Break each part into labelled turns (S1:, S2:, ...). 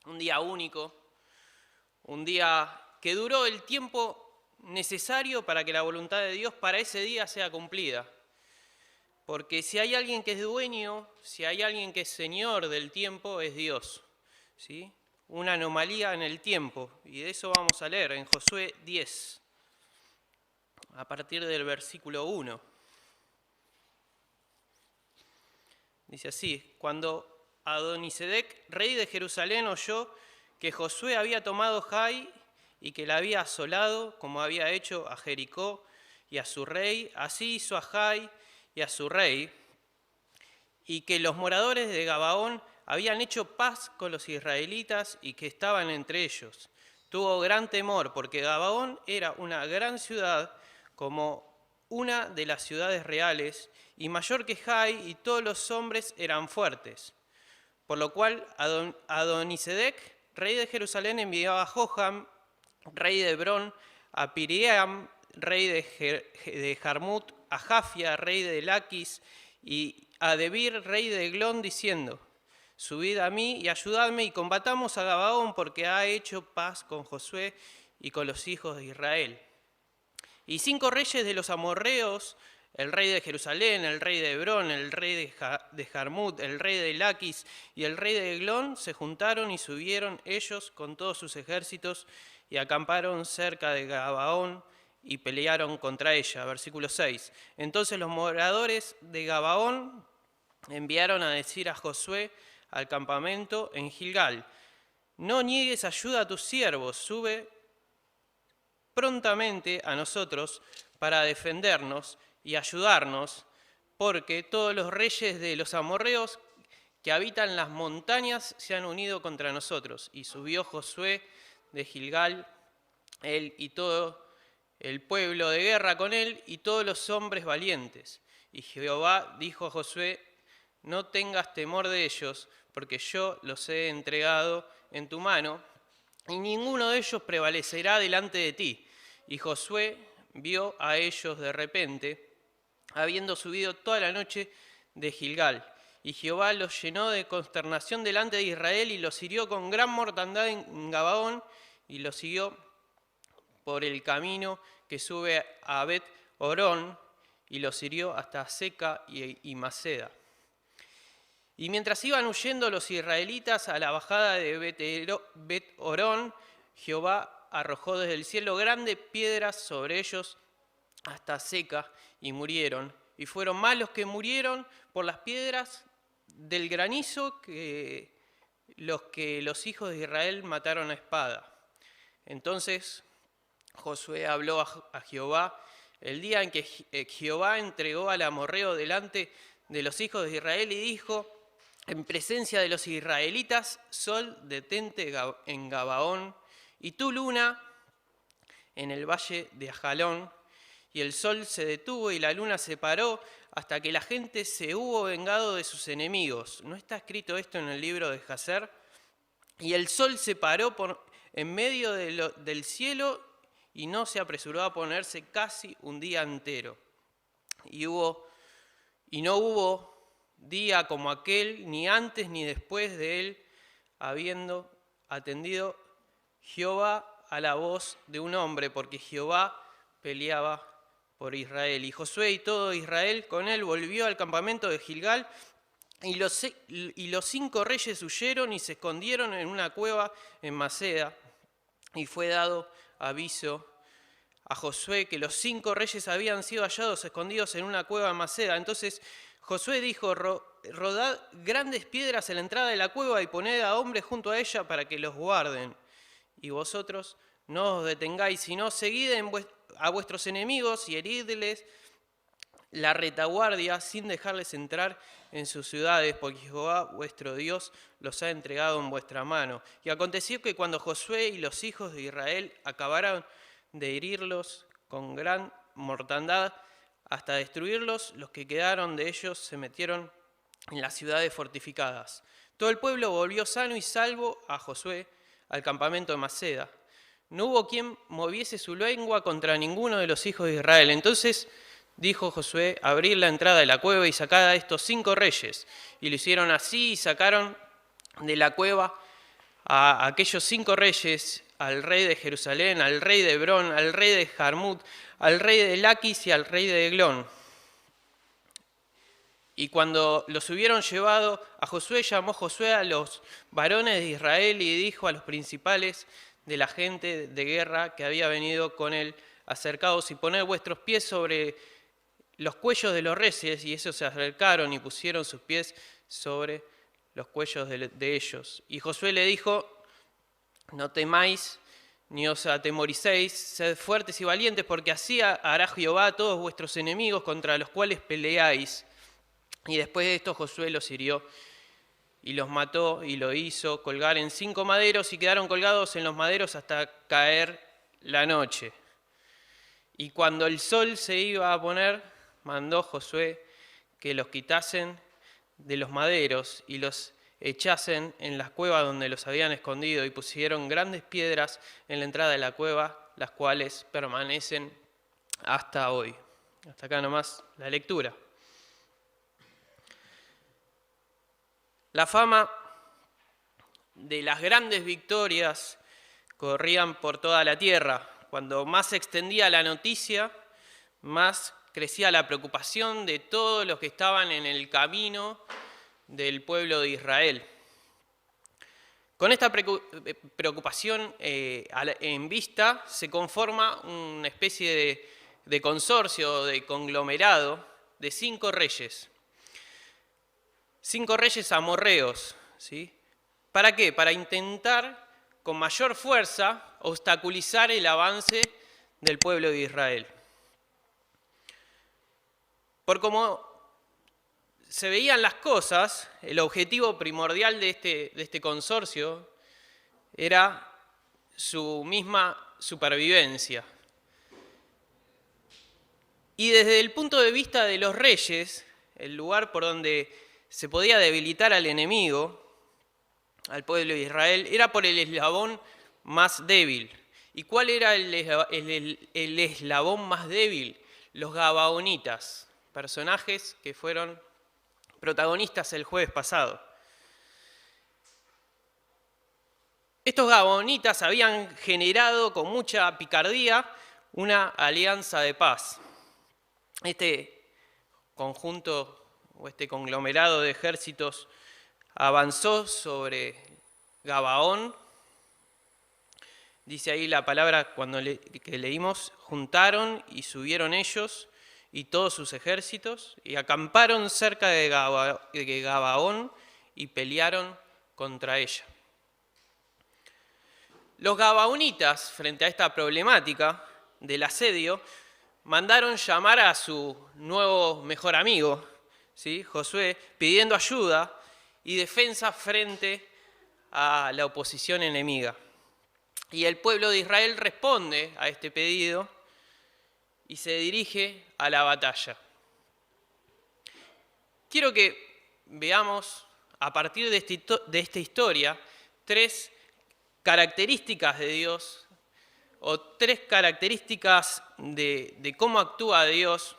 S1: un día único, un día que duró el tiempo necesario para que la voluntad de Dios para ese día sea cumplida. Porque si hay alguien que es dueño, si hay alguien que es señor del tiempo, es Dios, ¿sí? Una anomalía en el tiempo, y de eso vamos a leer en Josué 10, a partir del versículo 1. Dice así: cuando Adonisedec, rey de Jerusalén, oyó que Josué había tomado Jai y que la había asolado, como había hecho a Jericó y a su rey, así hizo a Jai y a su rey, y que los moradores de Gabaón habían hecho paz con los israelitas y que estaban entre ellos. Tuvo gran temor, porque Gabaón era una gran ciudad, como una de las ciudades reales, y mayor que Jai, y todos los hombres eran fuertes. Por lo cual Adonisedec, rey de Jerusalén, envió a Jotham, rey de Hebrón, a Piream, rey de Jarmut, a Jafia, rey de Laquis, y a Debir, rey de Eglón, diciendo: subid a mí y ayudadme y combatamos a Gabaón, porque ha hecho paz con Josué y con los hijos de Israel. Y 5 reyes de los amorreos, el rey de Jerusalén, el rey de Hebrón, el rey de Jarmut, el rey de Laquis y el rey de Eglón, se juntaron y subieron ellos con todos sus ejércitos y acamparon cerca de Gabaón y pelearon contra ella. Versículo 6. Entonces los moradores de Gabaón enviaron a decir a Josué al campamento en Gilgal: no niegues ayuda a tus siervos, sube prontamente a nosotros para defendernos y ayudarnos, porque todos los reyes de los amorreos que habitan las montañas se han unido contra nosotros. Y subió Josué de Gilgal, él y todo el pueblo de guerra con él y todos los hombres valientes. Y Jehová dijo a Josué: no tengas temor de ellos, porque yo los he entregado en tu mano, y ninguno de ellos prevalecerá delante de ti. Y Josué vio a ellos de repente, habiendo subido toda la noche de Gilgal. Y Jehová los llenó de consternación delante de Israel y los hirió con gran mortandad en Gabaón, y los siguió por el camino que sube a Bet-Orón, y los hirió hasta Seca y Maceda. Y mientras iban huyendo los israelitas a la bajada de Bet-Orón, Jehová arrojó desde el cielo grandes piedras sobre ellos hasta Seca, y murieron. Y fueron más los que murieron por las piedras del granizo que los hijos de Israel mataron a espada. Entonces Josué habló a Jehová el día en que Jehová entregó al amorreo delante de los hijos de Israel, y dijo: en presencia de los israelitas, sol, detente en Gabaón, y tú, luna, en el valle de Ajalón. Y el sol se detuvo y la luna se paró hasta que la gente se hubo vengado de sus enemigos. ¿No está escrito esto en el libro de Jacer? Y el sol se paró en medio del cielo y no se apresuró a ponerse casi un día entero. Y no hubo día como aquel, ni antes ni después de él, habiendo atendido Jehová a la voz de un hombre, porque Jehová peleaba por Israel. Y Josué y todo Israel con él volvió al campamento de Gilgal, y los 5 reyes huyeron y se escondieron en una cueva en Maceda. Y fue dado aviso a Josué que los 5 reyes habían sido hallados escondidos en una cueva en Maceda. Entonces Josué dijo: rodad grandes piedras en la entrada de la cueva y poned a hombres junto a ella para que los guarden. Y vosotros no os detengáis, sino seguid a vuestros enemigos y heridles la retaguardia sin dejarles entrar en sus ciudades, porque Jehová vuestro Dios los ha entregado en vuestra mano. Y aconteció que cuando Josué y los hijos de Israel acabaron de herirlos con gran mortandad hasta destruirlos, los que quedaron de ellos se metieron en las ciudades fortificadas. Todo el pueblo volvió sano y salvo a Josué al campamento de Maceda. No hubo quien moviese su lengua contra ninguno de los hijos de Israel. Entonces dijo Josué: abrid la entrada de la cueva y sacad a estos 5 reyes. Y lo hicieron así, y sacaron de la cueva a aquellos 5 reyes, al rey de Jerusalén, al rey de Hebrón, al rey de Jarmut, al rey de Laquis y al rey de Eglón. Y cuando los hubieron llevado a Josué, llamó Josué a los varones de Israel y dijo a los principales de la gente de guerra que había venido con él: acercaos y poned vuestros pies sobre los cuellos de los reyes. Y ellos se acercaron y pusieron sus pies sobre los cuellos de ellos. Y Josué le dijo: no temáis ni os atemoricéis, sed fuertes y valientes, porque así hará Jehová a todos vuestros enemigos contra los cuales peleáis. Y después de esto Josué los hirió y los mató, y lo hizo colgar en 5 maderos, y quedaron colgados en los maderos hasta caer la noche. Y cuando el sol se iba a poner, mandó Josué que los quitasen de los maderos y los echasen en las cuevas donde los habían escondido, y pusieron grandes piedras en la entrada de la cueva, las cuales permanecen hasta hoy. Hasta acá nomás la lectura. La fama de las grandes victorias corrían por toda la tierra. Cuando más se extendía la noticia, más crecía la preocupación de todos los que estaban en el camino del pueblo de Israel. Con esta preocupación en vista, se conforma una especie de consorcio, de conglomerado de 5 reyes. 5 reyes amorreos, ¿sí? ¿Para qué? Para intentar con mayor fuerza obstaculizar el avance del pueblo de Israel. Por cómo se veían las cosas, el objetivo primordial de este consorcio era su misma supervivencia. Y desde el punto de vista de los reyes, el lugar por donde se podía debilitar al enemigo, al pueblo de Israel, era por el eslabón más débil. ¿Y cuál era el eslabón más débil? Los gabaonitas, personajes que fueron protagonistas el jueves pasado. Estos gabaonitas habían generado con mucha picardía una alianza de paz. Este conjunto o este conglomerado de ejércitos avanzó sobre Gabaón. Dice ahí la palabra que leímos: juntaron y subieron ellos y todos sus ejércitos, y acamparon cerca de Gabaón y pelearon contra ella. Los gabaonitas, frente a esta problemática del asedio, mandaron llamar a su nuevo mejor amigo, ¿sí? Josué, pidiendo ayuda y defensa frente a la oposición enemiga. Y el pueblo de Israel responde a este pedido y se dirige a la batalla. Quiero que veamos, a partir de esta historia, 3 características de Dios, o 3 características de cómo actúa Dios,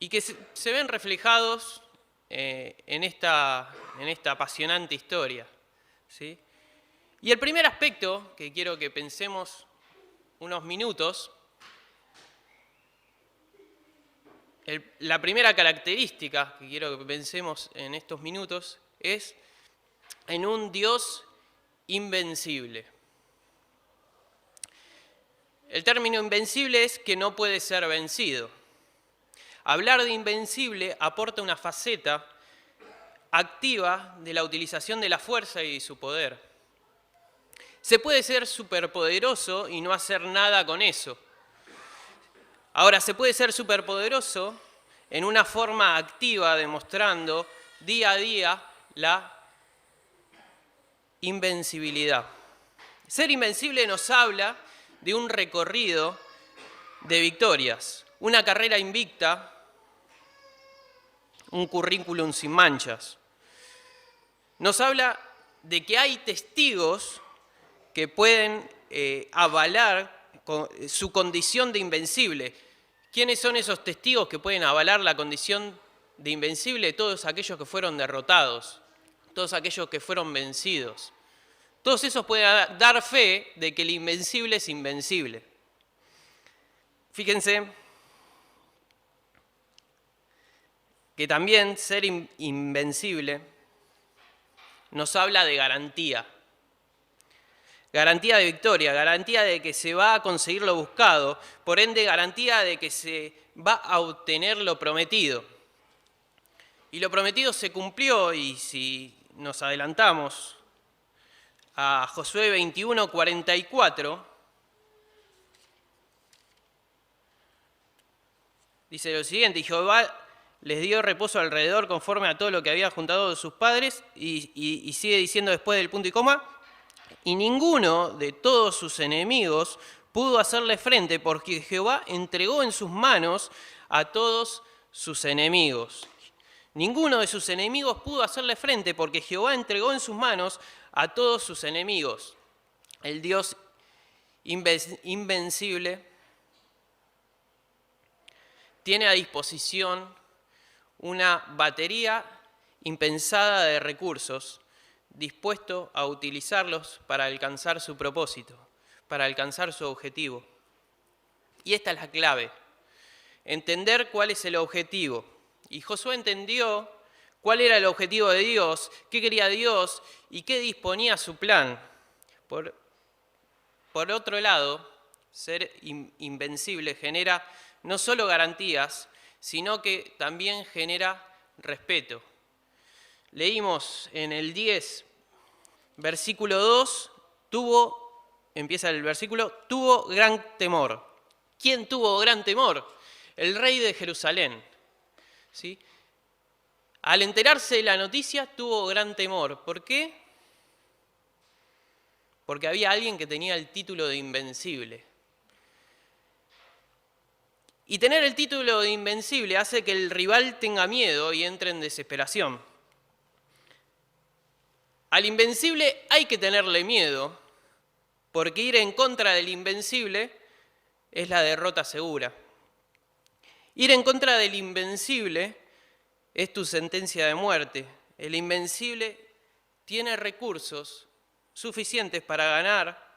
S1: y que se ven reflejados en esta apasionante historia, ¿sí? Y el primer aspecto que quiero que pensemos unos minutos, la primera característica que quiero que pensemos en estos minutos es en un Dios invencible. El término invencible es que no puede ser vencido. Hablar de invencible aporta una faceta activa de la utilización de la fuerza y su poder. Se puede ser superpoderoso y no hacer nada con eso. Ahora, se puede ser superpoderoso en una forma activa, demostrando día a día la invencibilidad. Ser invencible nos habla de un recorrido de victorias, una carrera invicta, un currículum sin manchas. Nos habla de que hay testigos que pueden avalar su condición de invencible. ¿Quiénes son esos testigos que pueden avalar la condición de invencible? Todos aquellos que fueron derrotados, todos aquellos que fueron vencidos. Todos esos pueden dar fe de que el invencible es invencible. Fíjense que también ser invencible nos habla de garantía. Garantía de victoria, garantía de que se va a conseguir lo buscado, por ende garantía de que se va a obtener lo prometido. Y lo prometido se cumplió, y si nos adelantamos a Josué 21, 44, dice lo siguiente: y Jehová les dio reposo alrededor conforme a todo lo que había juntado de sus padres, y sigue diciendo después del punto y coma: y ninguno de todos sus enemigos pudo hacerle frente, porque Jehová entregó en sus manos a todos sus enemigos. Ninguno de sus enemigos pudo hacerle frente, porque Jehová entregó en sus manos a todos sus enemigos. El Dios invencible tiene a disposición una batería impensada de recursos, dispuesto a utilizarlos para alcanzar su propósito, para alcanzar su objetivo. Y esta es la clave: entender cuál es el objetivo. Y Josué entendió cuál era el objetivo de Dios, qué quería Dios y qué disponía su plan. Por otro lado, ser invencible genera no solo garantías, sino que también genera respeto. Leímos en el 10, versículo 2, empieza el versículo, tuvo gran temor. ¿Quién tuvo gran temor? El rey de Jerusalén. ¿Sí? Al enterarse de la noticia, tuvo gran temor. ¿Por qué? Porque había alguien que tenía el título de invencible. Y tener el título de invencible hace que el rival tenga miedo y entre en desesperación. Al invencible hay que tenerle miedo, porque ir en contra del invencible es la derrota segura. Ir en contra del invencible es tu sentencia de muerte. El invencible tiene recursos suficientes para ganar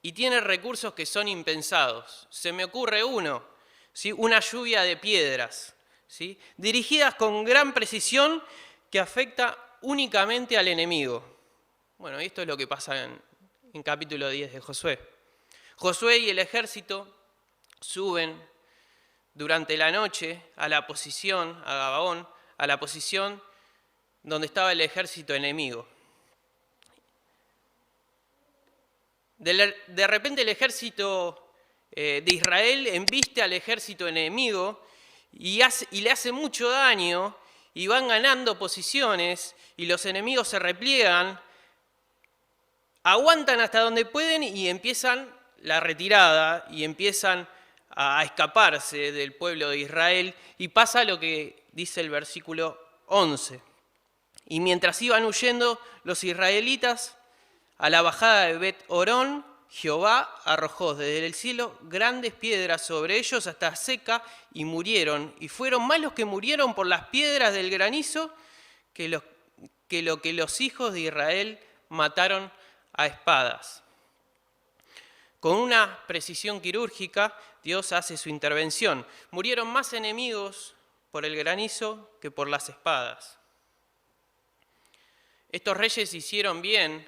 S1: y tiene recursos que son impensados. Se me ocurre uno, ¿sí? Una lluvia de piedras, ¿sí? Dirigidas con gran precisión que afecta únicamente al enemigo. Bueno, esto es lo que pasa en capítulo 10 de Josué. Josué y el ejército suben durante la noche a la posición, a Gabaón, a la posición donde estaba el ejército enemigo. De repente el ejército de Israel embiste al ejército enemigo y le hace mucho daño, y van ganando posiciones y los enemigos se repliegan, aguantan hasta donde pueden y empiezan la retirada y empiezan a escaparse del pueblo de Israel, y pasa lo que dice el versículo 11. Y mientras iban huyendo los israelitas a la bajada de Bet-Orón, Jehová arrojó desde el cielo grandes piedras sobre ellos hasta seca, y murieron. Y fueron más los que murieron por las piedras del granizo que lo que los hijos de Israel mataron a espadas. Con una precisión quirúrgica, Dios hace su intervención. Murieron más enemigos por el granizo que por las espadas. Estos reyes hicieron bien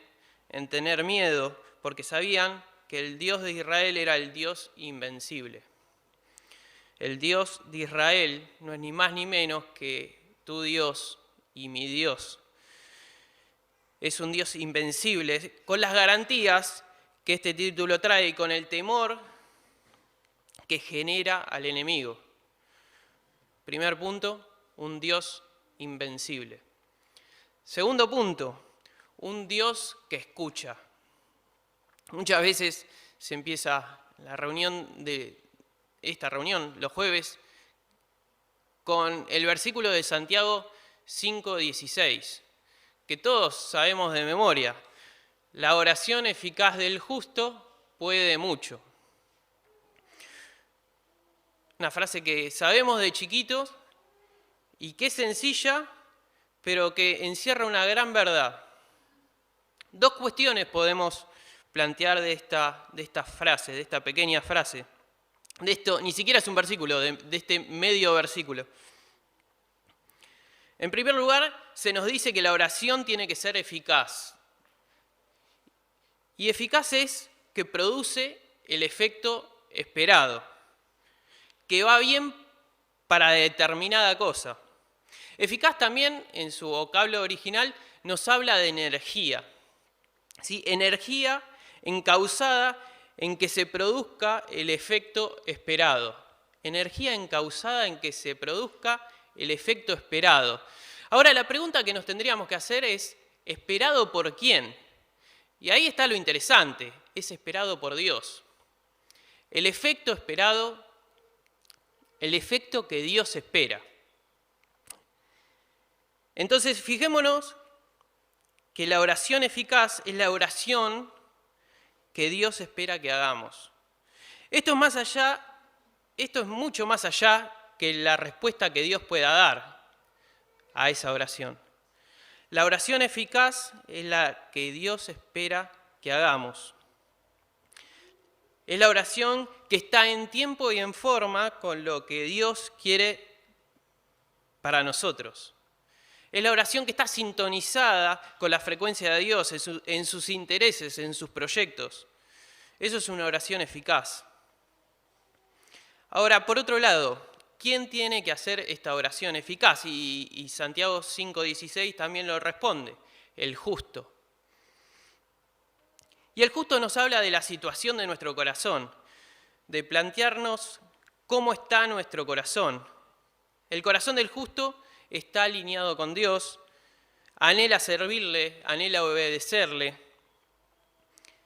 S1: en tener miedo, porque sabían que el Dios de Israel era el Dios invencible. El Dios de Israel no es ni más ni menos que tu Dios y mi Dios. Es un Dios invencible, con las garantías que este título trae y con el temor que genera al enemigo. Primer punto, un Dios invencible. Segundo punto, un Dios que escucha. Muchas veces se empieza esta reunión los jueves con el versículo de Santiago 5:16, que todos sabemos de memoria. La oración eficaz del justo puede mucho. Una frase que sabemos de chiquitos y que es sencilla, pero que encierra una gran verdad. Dos cuestiones podemos plantear de esta frase, de esta pequeña frase. De esto, ni siquiera es un versículo, de este medio versículo. En primer lugar, se nos dice que la oración tiene que ser eficaz. Y eficaz es que produce el efecto esperado, que va bien para determinada cosa. Eficaz también, en su vocablo original, nos habla de energía. ¿Sí? Energía encausada en que se produzca el efecto esperado. Energía encausada en que se produzca el efecto esperado. Ahora, la pregunta que nos tendríamos que hacer es, ¿esperado por quién? Y ahí está lo interesante, es esperado por Dios. El efecto esperado, el efecto que Dios espera. Entonces, fijémonos que la oración eficaz es la oración que Dios espera que hagamos. Esto es mucho más allá que la respuesta que Dios pueda dar a esa oración. La oración eficaz es la que Dios espera que hagamos. Es la oración que está en tiempo y en forma con lo que Dios quiere para nosotros. Es la oración que está sintonizada con la frecuencia de Dios, en sus intereses, en sus proyectos. Eso es una oración eficaz. Ahora, por otro lado, ¿quién tiene que hacer esta oración eficaz? Y Santiago 5:16 también lo responde, el justo. Y el justo nos habla de la situación de nuestro corazón, de plantearnos cómo está nuestro corazón. El corazón del justo está alineado con Dios, anhela servirle, anhela obedecerle,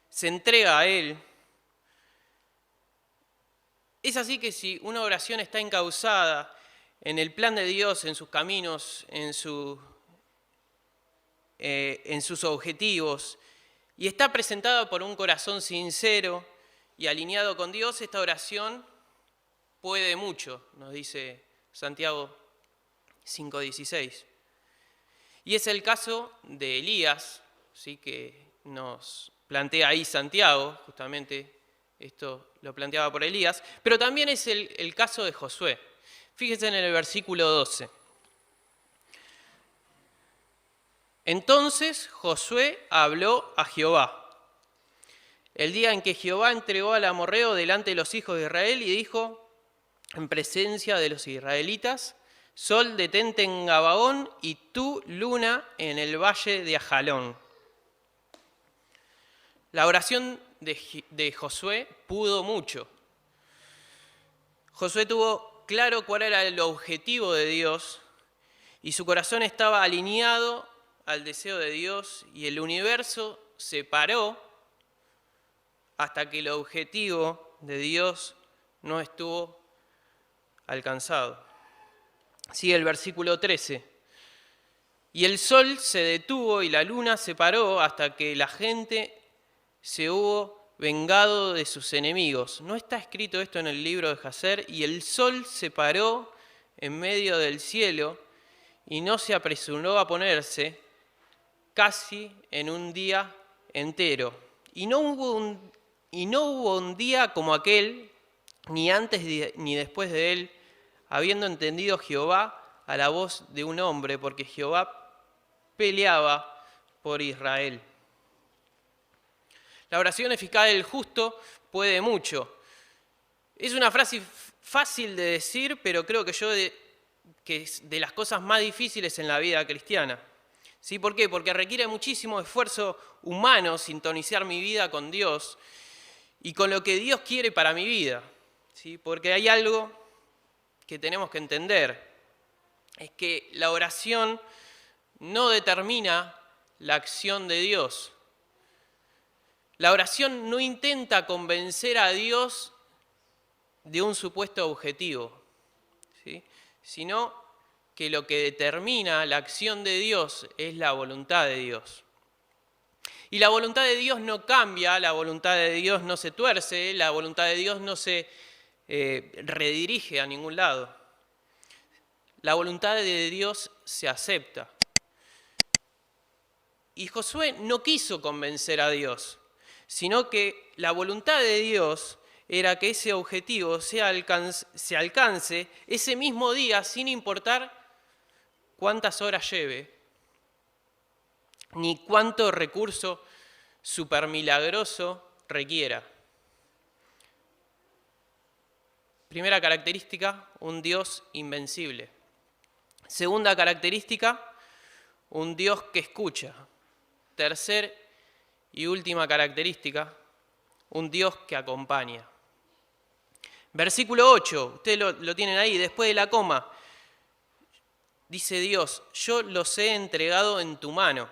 S1: se entrega a Él. Es así que si una oración está encauzada en el plan de Dios, en sus caminos, en sus objetivos, y está presentada por un corazón sincero y alineado con Dios, esta oración puede mucho, nos dice Santiago 5:16. Y es el caso de Elías, ¿sí? Que nos plantea ahí Santiago, justamente esto lo planteaba por Elías, pero también es el caso de Josué. Fíjense en el versículo 12. Entonces Josué habló a Jehová, el día en que Jehová entregó al amorreo delante de los hijos de Israel y dijo, en presencia de los israelitas, Sol, detente en Gabaón y tú, luna, en el valle de Ajalón. La oración de Josué pudo mucho. Josué tuvo claro cuál era el objetivo de Dios y su corazón estaba alineado al deseo de Dios y el universo se paró hasta que el objetivo de Dios no estuvo alcanzado. Sigue el versículo 13. Y el sol se detuvo y la luna se paró hasta que la gente se hubo vengado de sus enemigos. No está escrito esto en el libro de Jacer. Y el sol se paró en medio del cielo y no se apresuró a ponerse casi en un día entero. Y no hubo un día como aquel, ni antes ni después de él, habiendo entendido Jehová a la voz de un hombre, porque Jehová peleaba por Israel. La oración eficaz del justo puede mucho. Es una frase fácil de decir, pero creo que que es de las cosas más difíciles en la vida cristiana. ¿Sí? ¿Por qué? Porque requiere muchísimo esfuerzo humano sintonizar mi vida con Dios y con lo que Dios quiere para mi vida. ¿Sí? Porque hay algo que tenemos que entender, es que la oración no determina la acción de Dios. La oración no intenta convencer a Dios de un supuesto objetivo, ¿sí? Sino que lo que determina la acción de Dios es la voluntad de Dios. Y la voluntad de Dios no cambia, la voluntad de Dios no se tuerce, la voluntad de Dios no se redirige a ningún lado. La voluntad de Dios se acepta. Y Josué no quiso convencer a Dios, sino que la voluntad de Dios era que ese objetivo se alcance ese mismo día, sin importar cuántas horas lleve, ni cuánto recurso supermilagroso requiera. Primera característica, un Dios invencible. Segunda característica, un Dios que escucha. Tercer y última característica, un Dios que acompaña. Versículo 8, ustedes lo tienen ahí, después de la coma. Dice Dios, yo los he entregado en tu mano.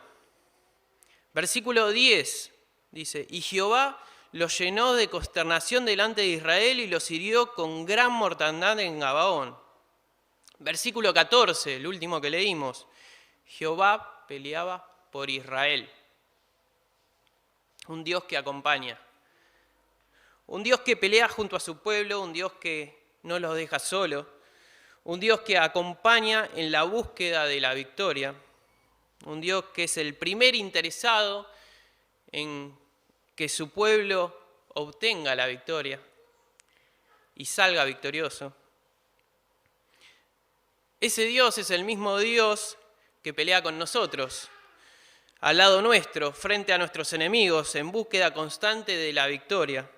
S1: Versículo 10 dice, y Jehová los llenó de consternación delante de Israel y los hirió con gran mortandad en Gabaón. Versículo 14, el último que leímos, Jehová peleaba por Israel. Un Dios que acompaña. Un Dios que pelea junto a su pueblo, un Dios que no los deja solos, un Dios que acompaña en la búsqueda de la victoria, un Dios que es el primer interesado en que su pueblo obtenga la victoria y salga victorioso. Ese Dios es el mismo Dios que pelea con nosotros, al lado nuestro, frente a nuestros enemigos, en búsqueda constante de la victoria.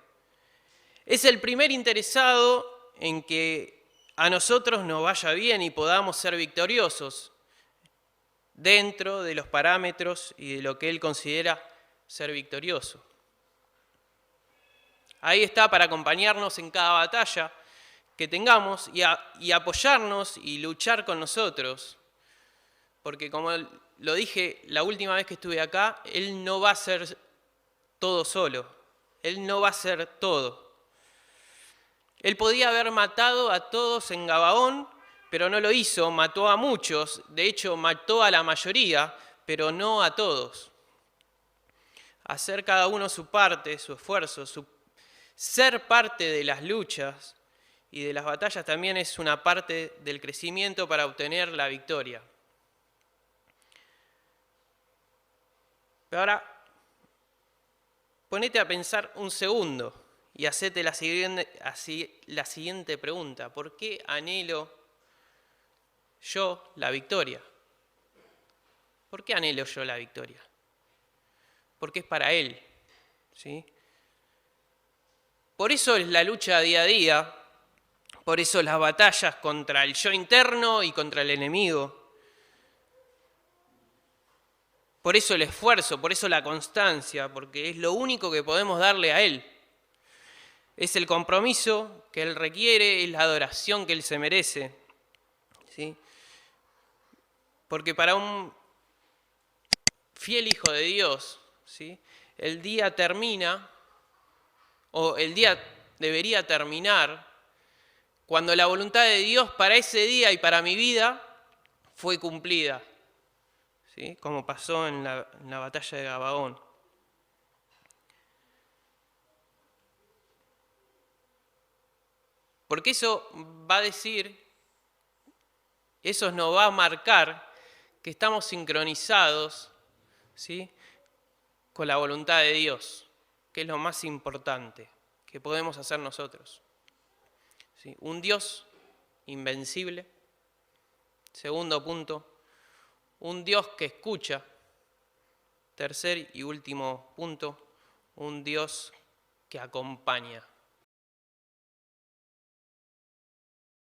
S1: Es el primer interesado en que a nosotros nos vaya bien y podamos ser victoriosos dentro de los parámetros y de lo que Él considera ser victorioso. Ahí está para acompañarnos en cada batalla que tengamos y apoyarnos y luchar con nosotros. Porque como lo dije la última vez que estuve acá, Él no va a ser todo solo. Él no va a ser todo. Él podía haber matado a todos en Gabaón, pero no lo hizo, mató a muchos, de hecho mató a la mayoría, pero no a todos. Hacer cada uno su parte, su esfuerzo, ser parte de las luchas y de las batallas también es una parte del crecimiento para obtener la victoria. Pero ahora, ponete a pensar un segundo y hacete la siguiente pregunta. ¿Por qué anhelo yo la victoria? ¿Por qué anhelo yo la victoria? Porque es para Él, ¿sí? Por eso es la lucha día a día, por eso las batallas contra el yo interno y contra el enemigo. Por eso el esfuerzo, por eso la constancia, porque es lo único que podemos darle a Él. Es el compromiso que Él requiere, es la adoración que Él se merece, ¿sí? Porque para un fiel hijo de Dios, ¿sí?, el día termina, o el día debería terminar, cuando la voluntad de Dios para ese día y para mi vida fue cumplida, ¿sí?, como pasó en la batalla de Gabaón. Porque eso va a decir, eso nos va a marcar que estamos sincronizados, ¿sí?, con la voluntad de Dios, que es lo más importante que podemos hacer nosotros, ¿sí? Un Dios invencible. Segundo punto, un Dios que escucha. Tercer y último punto, un Dios que acompaña.